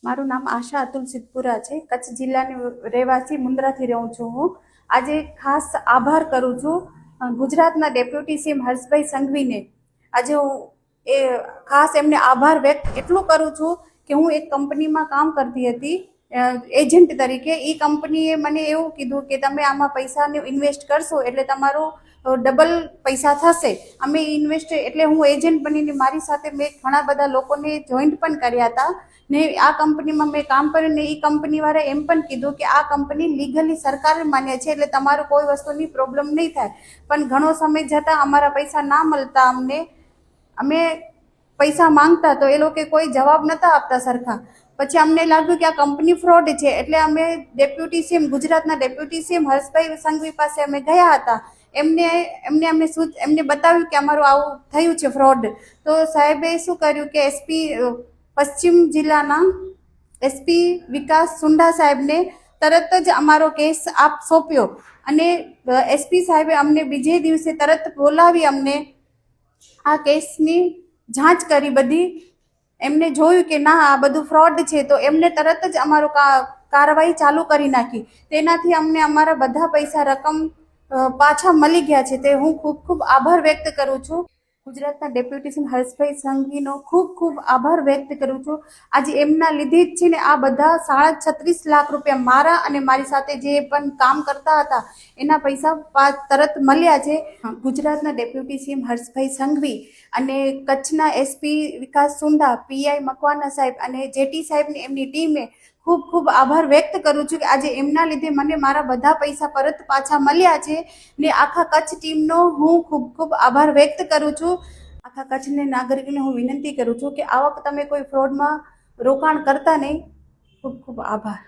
મારું નામ આશા અતુલ સિદ્ધપુરા છે. કચ્છ જિલ્લાની રહેવાસી મુન્દ્રાથી રહું છું. હું આજે ખાસ આભાર કરું છું ગુજરાતના ડેપ્યુટી સીએમ હર્ષભાઈ સંઘવીને. આજે હું એ ખાસ એમને આભાર વ્યક્ત એટલું કરું છું કે હું એક કંપનીમાં કામ કરતી હતી એજન્ટ તરીકે. એ કંપનીએ મને એવું કીધું કે તમે આમાં પૈસાને ઇન્વેસ્ટ કરશો એટલે તમારું ડબલ પૈસા થશે. અમે ઇન્વેસ્ટ એટલે હું એજન્ટ બનીને મારી સાથે મેં ઘણા બધા લોકોને જોઈન્ટ પણ કર્યા હતા ને આ કંપનીમાં મેં કામ કર્યું ને એ કંપનીવાળાએ એમ પણ કીધું કે આ કંપની લીગલી સરકારે માન્ય છે એટલે તમારું કોઈ વસ્તુની પ્રોબ્લેમ નહીં થાય. પણ ઘણો સમય જતાં અમારા પૈસા ના મળતા અમે પૈસા માંગતા તો એ લોકો કોઈ જવાબ નહોતા આપતા સરખા. પછી અમને લાગ્યું કે આ કંપની ફ્રોડ છે એટલે અમે ડેપ્યુટી સીએમ ગુજરાતના ડેપ્યુટી સીએમ હર્ષભાઈ સંઘવી પાસે અમે ગયા હતા. એમને બતાવ્યું કે અમારું આવું થયું છે ફ્રોડ. તો સાહેબે શું કર્યું કે એસપી પશ્ચિમ જિલ્લાના એસપી વિકાસ સુંડા સાહેબને તરત જ અમારો કેસ સોંપ્યો અને એસપી સાહેબે અમને બીજે દિવસે તરત બોલાવી અમને આ કેસની જાંચ કરી બધી. એમને જોયું કે ના આ બધું ફ્રોડ છે તો એમને તરત જ અમારો કાર્યવાહી ચાલુ કરી નાખી. તેનાથી અમને અમારા બધા પૈસા રકમ પાછા મળી ગયા છે. તે હું ખૂબ ખૂબ આભાર વ્યક્ત કરું છું. ગુજરાતના ડેપ્યુટી સીએમ હર્ષભાઈ સંઘવીનો ખૂબ ખૂબ આભાર વ્યક્ત કરું છું. આજે એમના લીધે જ છે ને આ બધા 36.5 લાખ રૂપિયા મારા અને મારી સાથે જે પણ કામ કરતા હતા એના પૈસા તરત મળ્યા છે. ગુજરાતના ડેપ્યુટી સીએમ હર્ષભાઈ સંઘવી અને કચ્છના એસપી વિકાસ સુંડા, પીઆઈ મકવાના સાહેબ અને જેટી સાહેબની એમની ટીમે ખૂબ ખૂબ આભાર વ્યક્ત કરું છું કે આજે એમના લીધે મને મારા બધા પૈસા પરત પાછા મળ્યા છે. ને આખા કચ્છ ટીમનો હું ખૂબ ખૂબ આભાર વ્યક્ત કરું છું. આખા કચ્છને નાગરિકોને હું વિનંતી કરું છું કે આ વખતે તમે કોઈ ફ્રોડમાં રોકાણ કરતા નહીં. ખૂબ ખૂબ આભાર.